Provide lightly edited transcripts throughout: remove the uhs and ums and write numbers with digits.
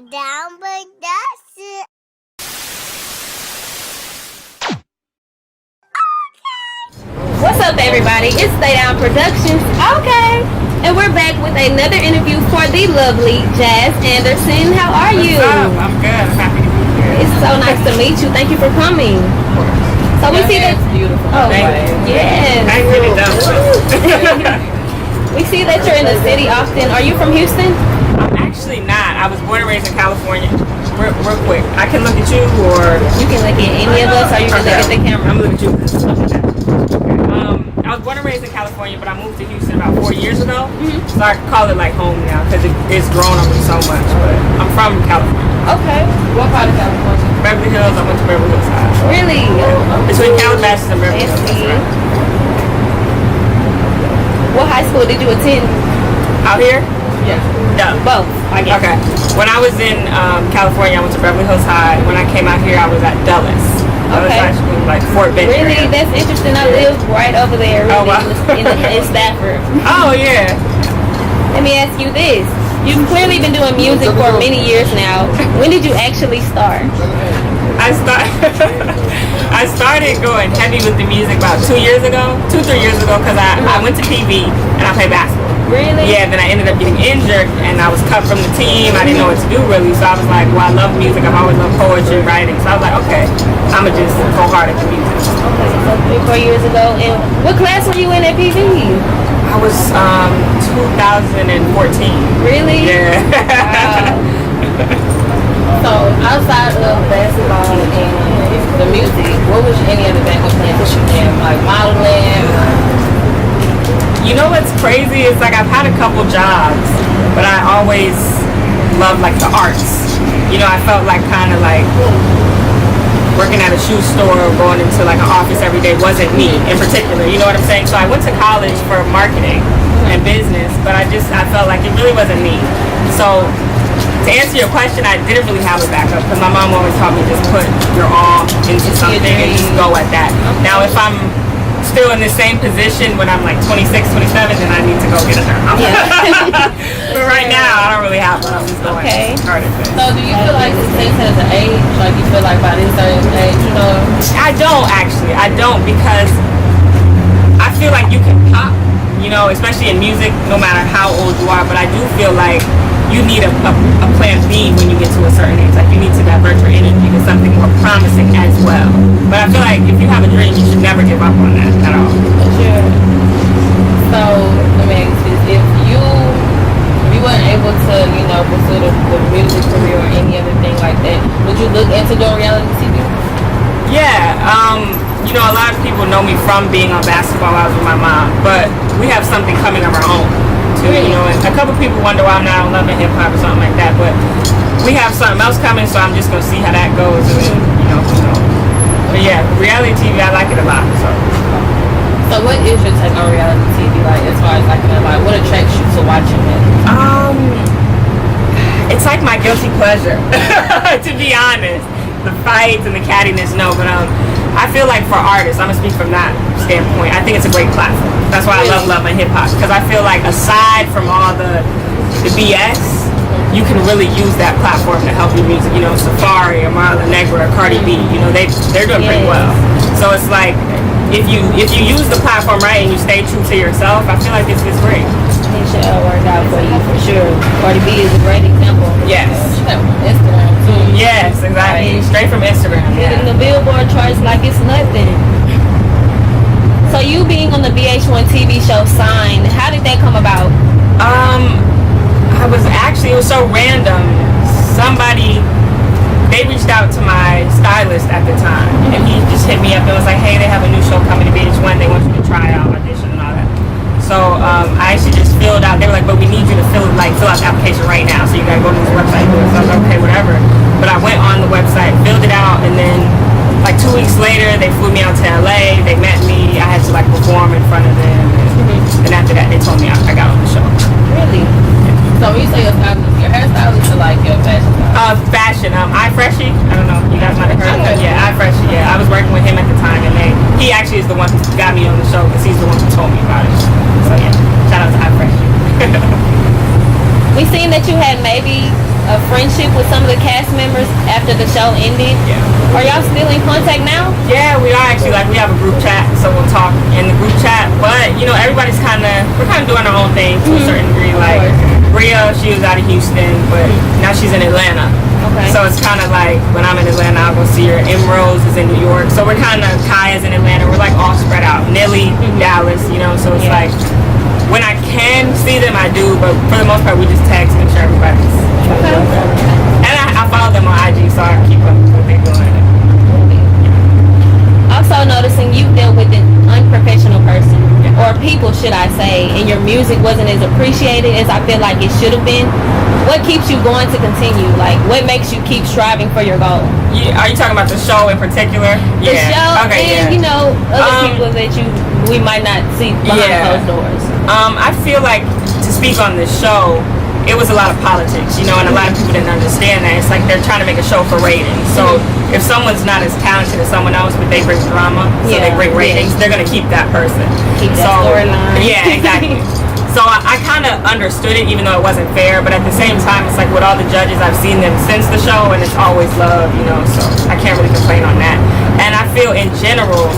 down production. What's up, everybody? It's Stay Down Productions. Okay. And we're back with another interview for the lovely Jazz Anderson. How are you? What's up? I'm good. I'm happy to be here. It's so nice to meet you. Thank you for coming. So we see that beautiful. Oh, Thank you. yes. I really done. We see that you're in the city often. Are you from Houston? I'm actually not. I was born and raised in California. Real quick. I can look at you, or You can look at any of us, or you can look at the camera. I'm gonna look at you. I was born and raised in California, but I moved to Houston about 4 years ago. So I call it like home now because it's grown on me so much. But I'm from California. Okay. What part of California? Beverly Hills. I went to Beverly Hills High. Really? Between Calabasas and Beverly Hills. That's Fancy. right. What high school did you attend? Out here? Yeah. No. Both, I guess. Okay. When I was in California, I went to Beverly Hills High. When I came out here, I was at Dulles. Dulles Okay. High School, like Fort Benning. Really? area. That's interesting. I live right over there, really, Oh, wow. in Stafford. Oh, yeah. Let me ask you this. You've clearly been doing music for many years now. When did you actually start? I started going heavy with the music about 3 years ago, because I went to PV and I played basketball. Really? Yeah, then I ended up getting injured and I was cut from the team. I didn't know what to do really, so I was like, well, I love music. I've always loved poetry, writing. So I was like, okay, I'm going to just go hard at the music. Okay, so 3-4 years ago. And what class were you in at PV? I was 2014. Really? Yeah. Wow. So outside of basketball and the music, what was any other backup plan that you did? Like modeling? You know what's crazy? It's like I've had a couple jobs, but I always loved like the arts. You know, I felt like kind of like working at a shoe store or going into like an office every day wasn't me in particular. You know what I'm saying? So I went to college for marketing and business, but I felt like it really wasn't me. So to answer your question, I didn't really have a backup because my mom always taught me just put your all into something and just go at that. Now if I'm still in the same position when I'm like 26, 27, then I need to go get a job. Yeah. But right now, I don't really have one. I'm just going hard at this. So do you feel like this takes as an age? Like you feel like by this certain age, you know? I don't actually. I don't, because I feel like you can pop, you know, especially in music, no matter how old you are. But I do feel like you need a plan B when you get to a certain age. Like you need to divert your energy to something more promising as well. But I feel like if you have a dream, you should never give up on that at all. Sure. So let me ask you this: if you weren't able to, you know, pursue the music career or any other thing like that, would you look into doing reality TV? Yeah, you know, a lot of people know me from being on Basketball Wives with my mom, but we have something coming of our own too, you know, and a couple people wonder why I'm not on Love and Hip Hop or something like that, but we have something else coming, so I'm just gonna see how that goes, and you know, who knows. But yeah, reality TV, I like it a lot, so. So what is your take on reality TV, like, as far as like what attracts you to watching it? It's like my guilty pleasure, to be honest. The fights and the cattiness, no, but I feel like for artists, I'm gonna speak from that standpoint, I think it's a great platform. That's why I love my hip hop, because I feel like aside from all the BS, you can really use that platform to help your music. You know, Safari or Marla Negra or Cardi B, you know, they're doing pretty well. So it's like if you use the platform right and you stay true to yourself, I feel like it's great. It should work out for you for sure. Cardi B is a great example. Yes. She got Instagram too. Yes, exactly. Right. Straight from Instagram. Hitting the Billboard charts like it's nothing. So you being on the VH1 TV show Sign, how did that come about? It was so random. They reached out to my stylist at the time, and he just hit me up and was like, hey, they have a new show coming to VH1. They want you to try out, audition and all that. So I actually just filled out. They were like, but we need you to fill out the application right now. So you gotta go to this website. So I was like, okay, whatever. But I went on the website, filled it out, and then like 2 weeks later, they flew me out to LA. They met me. I had to like perform in front of them. And after that, they told me I got on the show. Really? So when you say your hairstylist or like your fashion stylist? Fashion. iFreshie. I don't know. You guys might have heard of it. Yeah, iFreshie. Yeah, I was working with him at the time, and he actually is the one who got me on the show because he's the one who told me about it. So yeah, shout out to iFreshie. We seen that you had maybe a friendship with some of the cast members after the show ended. Yeah. Are y'all still in contact now? Yeah, we are actually. Like, we have a group chat, so we'll talk in the group chat. But you know, everybody's we're kind of doing our own thing to a certain degree. Like Bria, she was out of Houston, but now she's in Atlanta. Okay. So it's kind of like when I'm in Atlanta, I'll go see her. Emerald is in New York, so we're kind of Kaya's in Atlanta. We're like all spread out. Nelly, Dallas, you know. So it's like when I can see them, I do. But for the most part, we just text and share everybody's. Okay. And I follow them on IG, so I keep up with what they're doing. Also noticing you dealt with an unprofessional person, or people should I say, and your music wasn't as appreciated as I feel like it should have been. What keeps you going to continue? Like, what makes you keep striving for your goal? Are you talking about the show in particular? The show, okay, and you know, other people that we might not see behind closed doors. I feel like, to speak on this show, it was a lot of politics, you know, and a lot of people didn't understand that. It's like they're trying to make a show for ratings. So if someone's not as talented as someone else, but they bring drama, so they bring ratings, they're going to keep that person. Keep that storyline. Yeah, exactly. So I kind of understood it, even though it wasn't fair. But at the same time, it's like with all the judges, I've seen them since the show, and it's always love, you know, so I can't really complain on that. And I feel in general,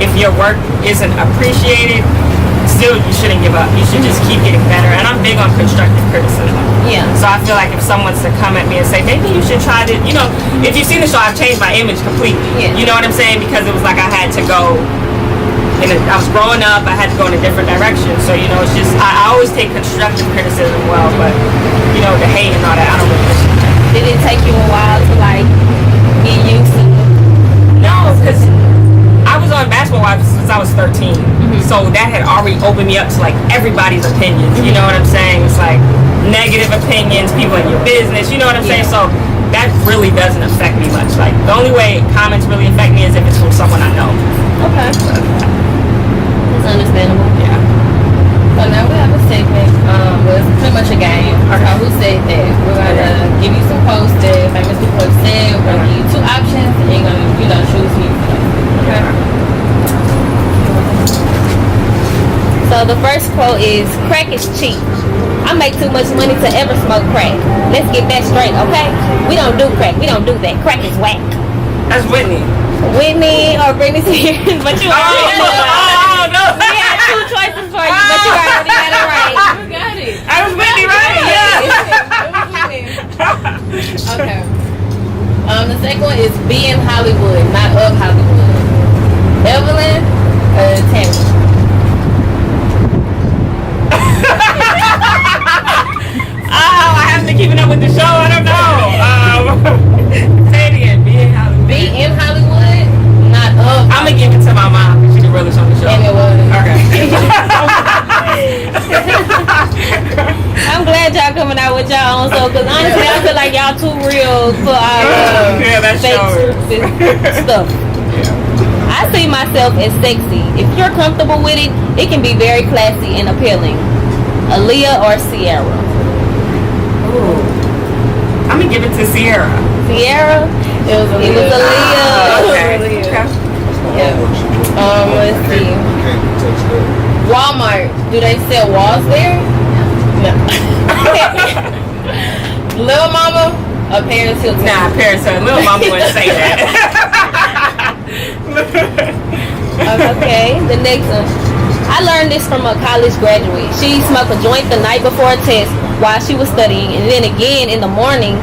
if your work isn't appreciated, still you shouldn't give up. You should just keep getting better. And I'm big on constructive criticism. Yeah. So I feel like if someone's to come at me and say, maybe you should try to, you know, if you've seen the show, I've changed my image completely. Yeah. You know what I'm saying? Because it was like I had to go, I was growing up, I had to go in a different direction. So, you know, it's just, I always take constructive criticism well, but, you know, the hate and all that, I don't really listen to that. Did it take you a while to, like, get used to? No, because I was on Basketball Wives since I was 13. So that had already opened me up to like everybody's opinions. You know what I'm saying? It's like negative opinions, people in your business, you know what I'm saying? So that really doesn't affect me much. Like the only way comments really affect me is if it's from someone I know. Okay. It's understandable. Yeah. So now we have a segment. Well, it's pretty much a game. Okay. Who said that? We're gonna give you some quotes that famous people have said. We're gonna give you two options, and you're gonna, you know, choose me. Okay. So the first quote is, "Crack is cheap. I make too much money to ever smoke crack. Let's get that straight, okay? We don't do crack. We don't do that. Crack is whack." That's Whitney. Whitney or Britney Spears, but you already no. We had two choices for you, but you already got it right. You got it. I was Whitney, right? It was Whitney. Okay. The second one is be in Hollywood, not of Hollywood. Evelyn, Tami. I haven't been keeping up with the show. I don't know. Say it again. Be in Hollywood. Be in Hollywood, not of. I'm gonna give it to my mom because she the realest on the show. And it was. Okay. I'm glad y'all coming out with y'all own soul, because honestly, I feel like y'all too real for our fake stuff. I see myself as sexy. If you're comfortable with it, it can be very classy and appealing. Aaliyah or Sierra? Ooh. I'm gonna give it to Sierra. Sierra? It was Aaliyah. Okay. Yeah. Let's see. Walmart. Do they sell walls there? No. Lil Mama or Paris Hilton? Nah, Paris Hilton. Little mama wouldn't say that. Okay, the next one. I learned this from a college graduate. She smoked a joint the night before a test while she was studying, and then again in the morning,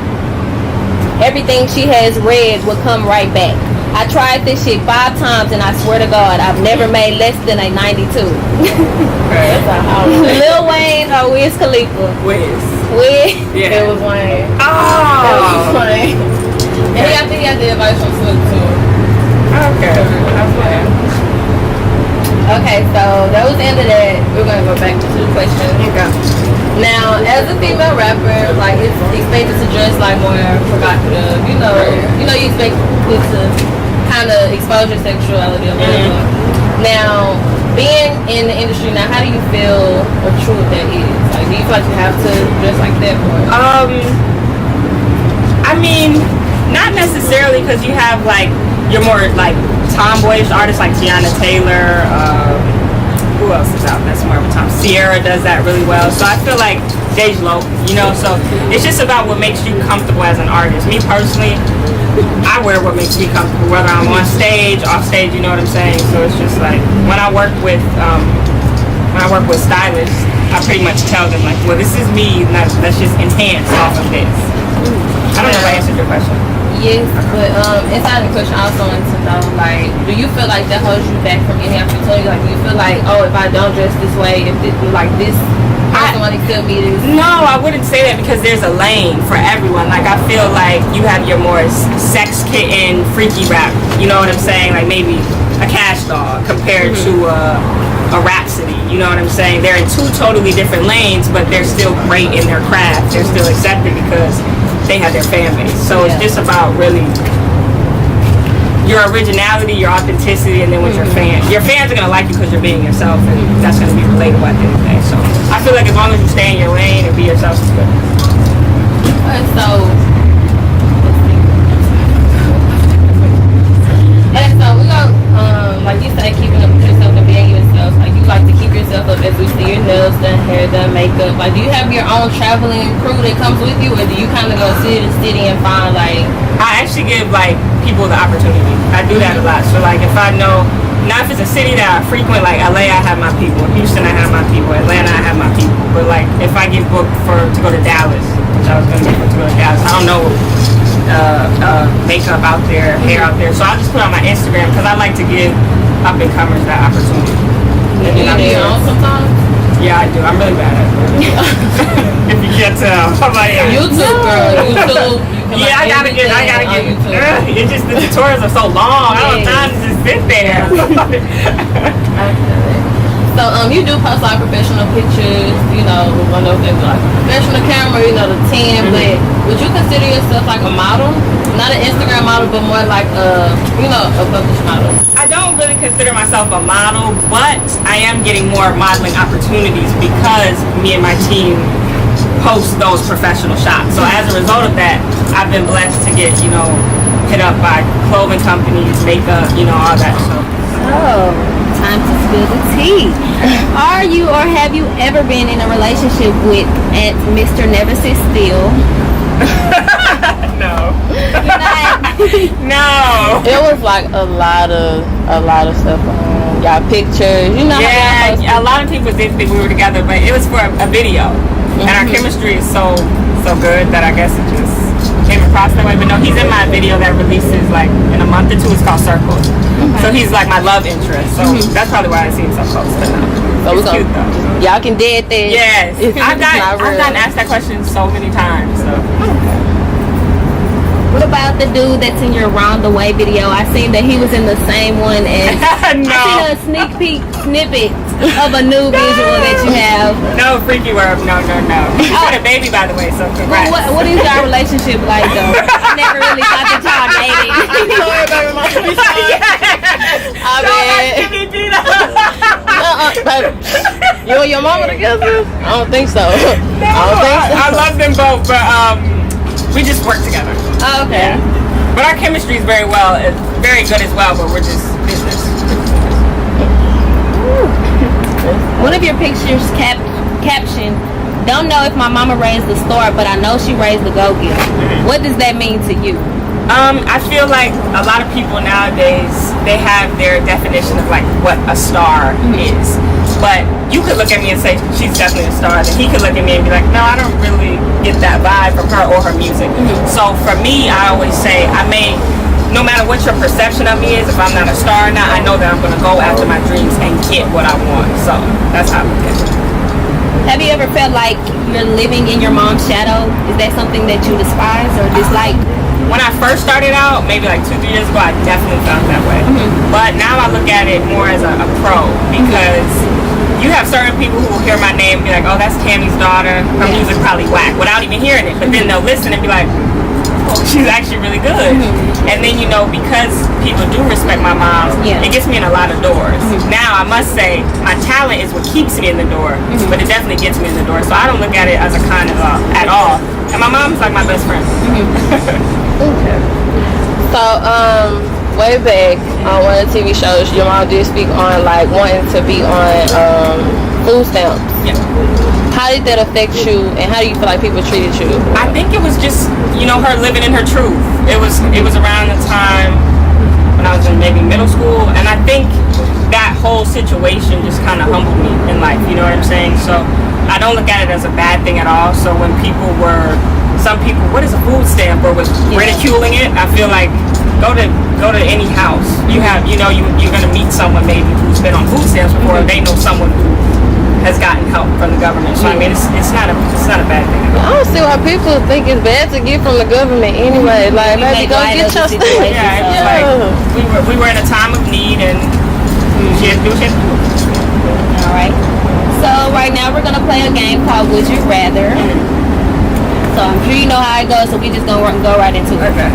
everything she has read would come right back. I tried this shit 5 times, and I swear to God, I've never made less than a 92. Lil Wayne or Wiz Khalifa? Wiz. Wiz? Yeah. It was Wayne. Oh. It was Wayne. And I think he got the advice from Snoop too. Okay. Okay, so that was the end of that. We're gonna go back to 2 questions. Okay. Now, as a female rapper, like it's expected to dress like more provocative. You you expect it to kind of expose your sexuality a little more. Now, being in the industry now, how do you feel or true that is? Like, do you feel like you have to dress like that? Or? I mean, not necessarily, because you have like your more like tomboyish artists like Tiana Taylor. Who who else is out that's more of a Tom? Sierra does that really well. So I feel like Lo, you know. So it's just about what makes you comfortable as an artist. Me personally, I wear what makes me comfortable, whether I'm on stage, off stage. You know what I'm saying? So it's just like when I work with stylists, I pretty much tell them like, well, this is me. Let's just enhance off of this. I don't know if I answered your question. Yes, but inside the question, I also wanted to know, like, do you feel like that holds you back from any opportunity? Like, do you feel like, oh, if I don't dress this way, if this, like this person want to accept me this? No, I wouldn't say that because there's a lane for everyone. Like, I feel like you have your more sex kitten, freaky rap. You know what I'm saying? Like maybe a Cash Doll compared to a Rhapsody. You know what I'm saying? They're in two totally different lanes, but they're still great in their craft. They're still accepted because they have their fan base. So it's just about really your originality, your authenticity, and then with your fans. Your fans are going to like you because you're being yourself, and that's going to be relatable at the end of the day. So I feel like as long as you stay in your lane and be yourself, it's good. So, we go, like you said, keeping up with yourself and being yourself. Like, you like to keep yourself up as we see your nails done, hair done, makeup. Like, do you have your own traveling crew that comes with you, or do you kind of go city to city and find, like... I actually give, like, people the opportunity. I do that a lot. So, like, if I know, now if it's a city that I frequent, like LA, I have my people. Houston, I have my people. Atlanta, I have my people. But, like, if I get booked to go to Dallas, which I was going to get booked to go to Dallas, I don't know makeup out there, hair out there. So I'll just put on my Instagram because I like to give up-and-comers that opportunity. Do you do your own sometimes? Yeah, I do. I'm really bad at it. If you can't tell. I'm like, YouTube, girl. YouTube. Yeah, I gotta get. It's just the tutorials are so long. I don't have time to just sit there. So you do post like professional pictures, you know, one of those things like professional camera, you know, the 10, but would you consider yourself like a model? Not an Instagram model, but more like a published model. I don't really consider myself a model, but I am getting more modeling opportunities because me and my team post those professional shots. So as a result of that, I've been blessed to get, you know, hit up by clothing companies, makeup, you know, all that stuff. Oh, time to spill the tea. Are you or have you ever been in a relationship with Mr. Never Sit Still? No. You're not? No. It was like a lot of stuff on y'all pictures. You know yeah, a lot of people didn't think we were together, but it was for a video. And our chemistry is so good that I guess it just came across that way. But no, he's in my video that releases like in a month or two. It's called Circles. Okay. So he's like my love interest. So that's probably why I see him so close. But no, it's cute though. Y'all can dead there. Yes. I've gotten asked that question so many times. So. What about the dude that's in your Round the Way video? I seen that he was in the same one as no. I seen a sneak peek snippet of a new visual that you have. No, freaky work. No. He's got a baby, by the way, so congrats. What is your relationship like though? I never really thought that y'all dating. Sorry about my You and your mama together? I don't think so. No, I love them both, but we just work together. Oh, okay. Yeah. But our chemistry is very good as well, but we're just business. One of your pictures captioned, "Don't know if my mama raised the star, but I know she raised the go-getter." What does that mean to you? I feel like a lot of people nowadays, they have their definition of like what a star is. But you could look at me and say she's definitely a star, then he could look at me and be like, no, I don't really get that vibe from her or her music. So for me, I always say no matter what your perception of me is, if I'm not a star or not, I know that I'm gonna go after my dreams and get what I want. So that's how I look at it. Have you ever felt like you're living in your mom's shadow? Is that something that you despise or dislike? When I first started out, maybe like 2-3 years ago, I definitely felt that way. But now I look at it more as a pro because you have certain people who will hear my name and be like, oh, that's Tami's daughter. Her music probably whack without even hearing it. But then they'll listen and be like, oh, she's actually really good. And then, you know, because people do respect my mom, it gets me in a lot of doors. Now, I must say, my talent is what keeps me in the door, but it definitely gets me in the door. So I don't look at it as a con at all. And my mom's like my best friend. Okay. So, way back on one of the TV shows, your mom did speak on like wanting to be on food stamps. Yeah. How did that affect you, and how do you feel like people treated you? I think it was just, her living in her truth. It was around the time when I was in maybe middle school, and I think that whole situation just kind of humbled me in life, you know what I'm saying? So I don't look at it as a bad thing at all. So when some people, what is a food stamp, or was ridiculing it, I feel like go to any house. You have, you're gonna meet someone maybe who's been on food stamps before, and they know someone who has gotten help from the government. So I mean, it's not a bad thing at all. I don't see why people think it's bad to get from the government anyway. Like, baby, go get your stuff. Yeah, it was like we were in a time of need, and she had to do what she had to do. All right. So right now we're gonna play a game called Would You Rather. So I'm sure you know how it goes. So we just gonna go right into it. Okay.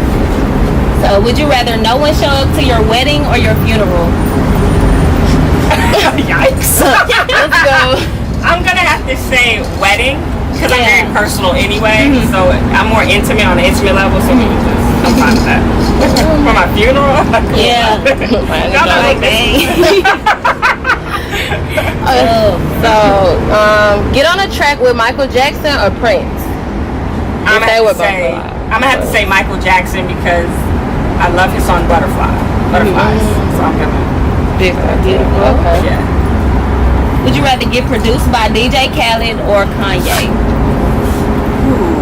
So would you rather no one show up to your wedding or your funeral? Yikes. Let's go. I'm gonna have to say wedding, because I'm very personal anyway. So I'm more intimate on the intimate level, so I'm fine with that. For my funeral? Yeah. Y'all know like get on a track with Michael Jackson or Prince? I'm gonna have to say Michael Jackson, because I love his song Butterflies. So I'm gonna. Okay. Yeah. Would you rather get produced by DJ Khaled or Kanye? Ooh.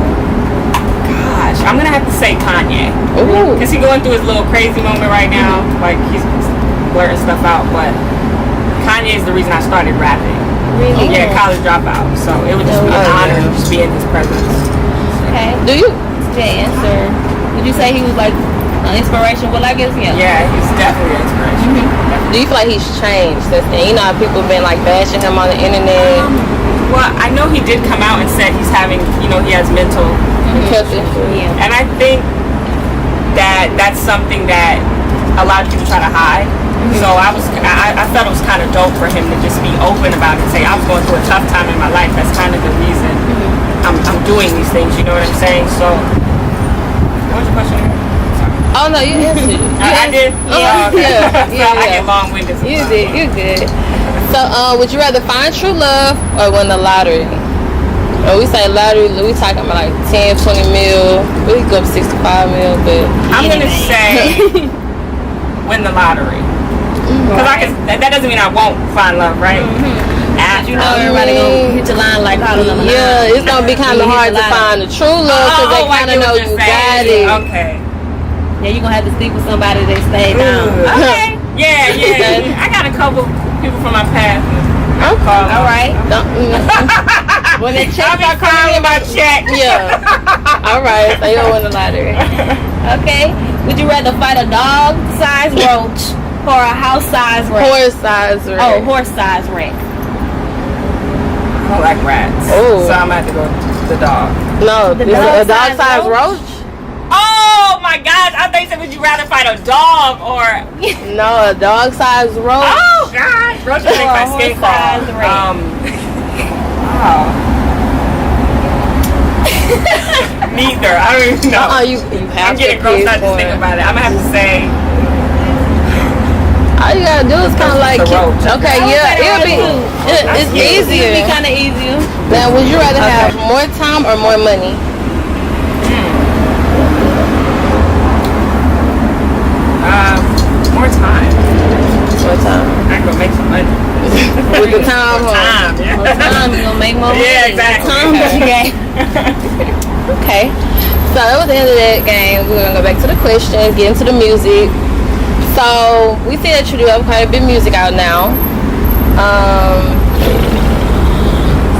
Gosh, I'm gonna have to say Kanye. Ooh. Because he's going through his little crazy moment right now. Like, he's blurting stuff out, but Kanye is the reason I started rapping. Really? Yeah, college dropout. So it would just be an honor to just be in his presence. Okay. Do you? Yeah, answer. Would you say he was like an inspiration? Well, I guess, yeah. Yeah, he's definitely an inspiration. Do you feel like he's changed since then? You know how people have been like bashing him on the internet? Well, I know he did come out and said he's having, he has mental health issues. Yeah. And I think that that's something that a lot of people try to hide. So I felt it was kind of dope for him to just be open about it and say, I was going through a tough time in my life. That's kind of the reason I'm doing these things, you know what I'm saying? So, what was your question again? Oh no, you answered. I did? Yeah. Okay. Yeah. I get long-winded sometimes. You did. You good. So, would you rather find true love or win the lottery? When we say lottery, we talking about like 10, 20 mil. We could go up 65 mil, but I'm gonna say win the lottery. Because that doesn't mean I won't find love, right? Everybody gonna hit your line like Yeah, it's gonna be kind of hard to find the true love because they kind of know you got it. Okay. Yeah, you're gonna have to sleep with somebody that stay down. Okay. Yeah. I got a couple people from my past. Okay. All right. When they check, I'll be calling my check. Yeah. All right. So you don't win the lottery. Okay. Would you rather fight a dog-sized roach or a house-sized rat? Horse-sized rat. Oh, horse-sized rat. I don't like rats. Oh. So I'm gonna have to go with the dog. No, a dog-sized roach? Oh my gosh, I thought you said would you rather fight a dog or no, a dog-sized roach. Oh gosh, roaches make my skin crawl. Neither. I don't even know. You have I'm getting grossed out just thinking about it. I'm gonna have to say all you gotta do is kind of like okay, it's easier. It'll be kind of easier. Now, would you rather have more time or more money? More time. More time. I can make some money. With the time, more Time, you gonna make more money. Yeah, exactly. Okay. So that was the end of that game. We're gonna go back to the questions, get into the music. So we see that you do have quite a bit of music out now.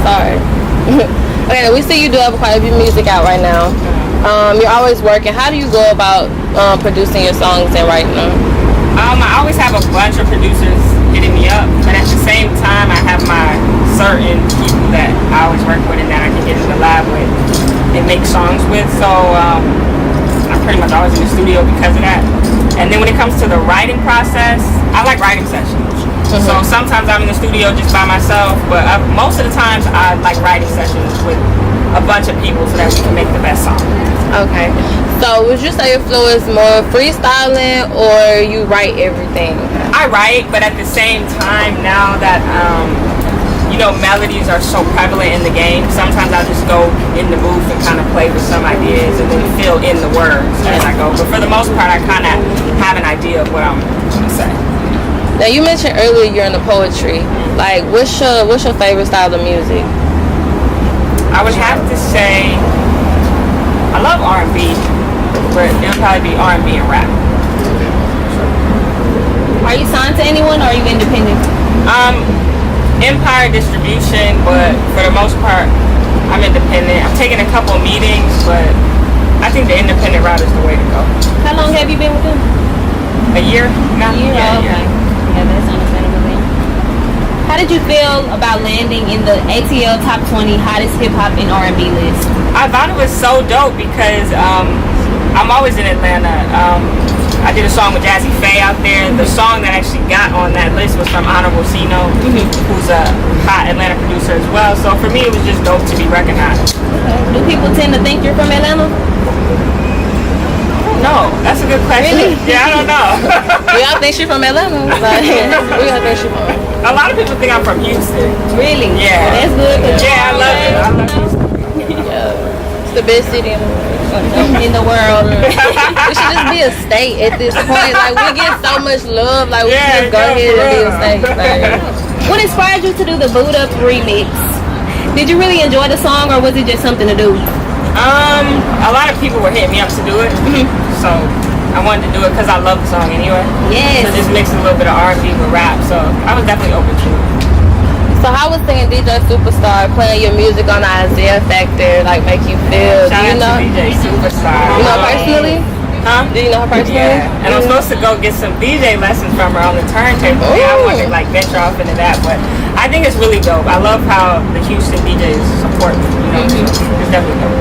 Sorry. Okay, we see you do have quite a bit of music out right now. You're always working. How do you go about producing your songs and writing them? I always have a bunch of producers hitting me up, but at the same time, I have my certain people that I always work with and that I can get in the lab with and make songs with. So I'm pretty much always in the studio because of that. And then when it comes to the writing process, I like writing sessions. So sometimes I'm in the studio just by myself, but most of the times I like writing sessions with a bunch of people so that we can make the best song. Okay. So would you say your flow is more freestyling or you write everything? I write, but at the same time, now that melodies are so prevalent in the game, sometimes I'll just go in the booth and kind of play with some ideas and then fill in the words as I go. But for the most part, I kind of have an idea of what I'm going to say. Now you mentioned earlier you're into poetry. Like, what's your favorite style of music? I would have to say I love R&B, but it'll probably be R&B and rap. Are you signed to anyone or are you independent? Empire distribution, but for the most part, I'm independent. I'm taking a couple of meetings, but I think the independent route is the way to go. How long have you been with them? A year now? A year? Yeah, okay. Yeah, that's understandable then. How did you feel about landing in the ATL Top 20 Hottest Hip Hop and R&B list? I thought it was so dope because I'm always in Atlanta. I did a song with Jazzy Faye out there. The song that actually got on that list was from Honorable Sino, who's a hot Atlanta producer as well. So for me, it was just dope to be recognized. Do people tend to think you're from Atlanta? No, that's a good question. Really? Yeah, I don't know. We all think she's from Atlanta. Like, we all think she's from. A lot of people think I'm from Houston. Really? Yeah. Well, that's good. Yeah, I love it. I love Houston. Yeah. It's the best city in the world. In the world. We should just be a state at this point. Like, we get so much love. Like, we should just go ahead and be a state. Like, what inspired you to do the Boot Up remix? Did you really enjoy the song, or was it just something to do? A lot of people were hitting me up to do it, so I wanted to do it because I love the song anyway. Yes. So just mix a little bit of R&B with rap, so I was definitely open to it. So how was seeing DJ Superstar playing your music on the Isaiah Factor like make you feel? Shout Do you know? out to DJ Superstar. You know her personally? Huh? Do you know her personally? Yeah, and I'm supposed to go get some DJ lessons from her on the turntable. Yeah, I want to like venture off into that, but I think it's really dope. I love how the Houston DJs support me. You know, so it's definitely dope.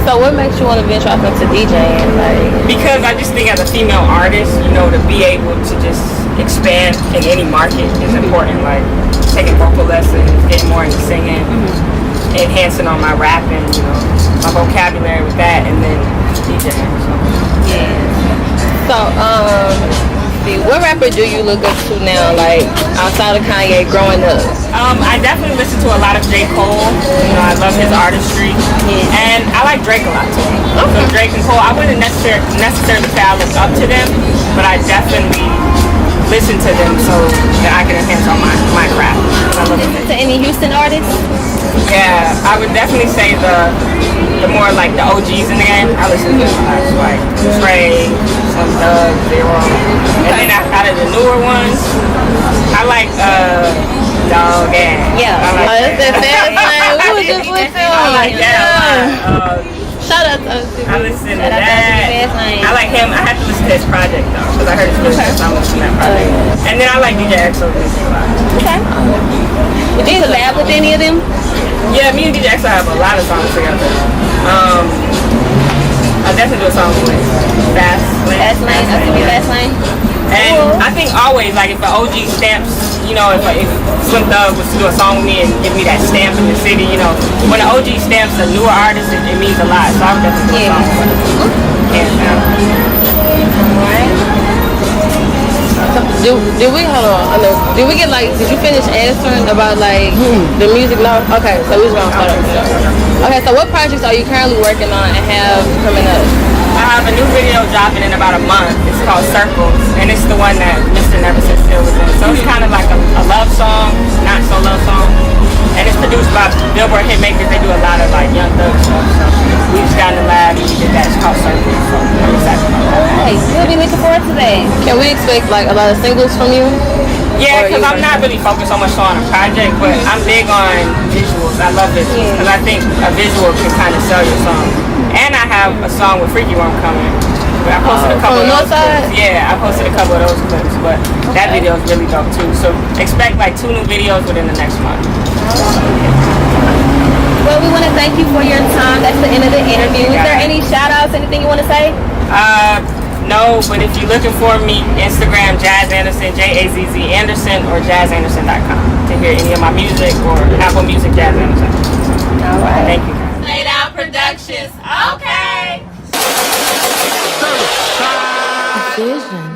So what makes you want to venture off into DJing? Like, because I just think as a female artist, to be able to just expand in any market is important. Like taking vocal lessons, getting more into singing, enhancing on my rapping, my vocabulary with that, and then DJing. So. yeah. So, what rapper do you look up to now, like outside of Kanye growing up? I definitely listen to a lot of J. Cole. I love his artistry. And I like Drake a lot too. So Drake and Cole, I wouldn't necessarily say I look up to them, but I definitely listen to them so that I can enhance on my craft. I love Listen to any Houston artists? Yeah, I would definitely say the more like the OGs in the game. I listen to them a lot. Like Trey, some Doug, Zero. And then out of the newer ones, I like Dog and Yeah. I like That's that fast lane. We was just with him. I like that a lot. Shout out to us. I listen to Shout out to that. Fast Lane. I like him. I have to listen to his project though, because I heard it's really good. So I'm listening to that project. And then I like DJ EXO music a lot. Okay. Would you collab with any of them? Yeah, me and DJ EXO have a lot of songs together. I definitely do a song with Fast Lane. Fast Lane. I see Fast Lane. And I think always, like, if an OG stamps, if Slim Thug was to do a song with me and give me that stamp in the city, when an OG stamps a newer artist, it means a lot. So I would definitely do a song with him. Hands down. Alright. So, did we hold on? I know. Did you finish answering about like the music? No. Okay, so we're gonna start over. Okay, so what projects are you currently working on and have coming up? I have a new video dropping in about a month. It's called Circles, and it's the one that Mr. Never Sit Still was in. So it's kind of like a love song, not so love song. And it's produced by Billboard Hitmakers. They do a lot of like Young Thug stuff. So we just got in the lab and we did that. It's called Circles. So I'm excited about that. Hey, we'll be looking forward to that. Can we expect like a lot of singles from you? Yeah, because I'm not really focused so much on a project, but I'm big on visuals. I love visuals because I think a visual can kind of sell your song. And I have a song with Freaky Worm coming. But I posted a couple of those clips. Yeah, I posted a couple of those clips, but that video is really dope too. So expect like 2 new videos within the next month. Well, we want to thank you for your time. That's the end of the interview. Is there any shout outs, anything you want to say? No, but if you're looking for me, Instagram, Jazz Anderson, Jazz Anderson, or jazzanderson.com to hear any of my music, or Apple Music, Jazz Anderson. All right. Thank you. Lay Down Productions. Okay. vision.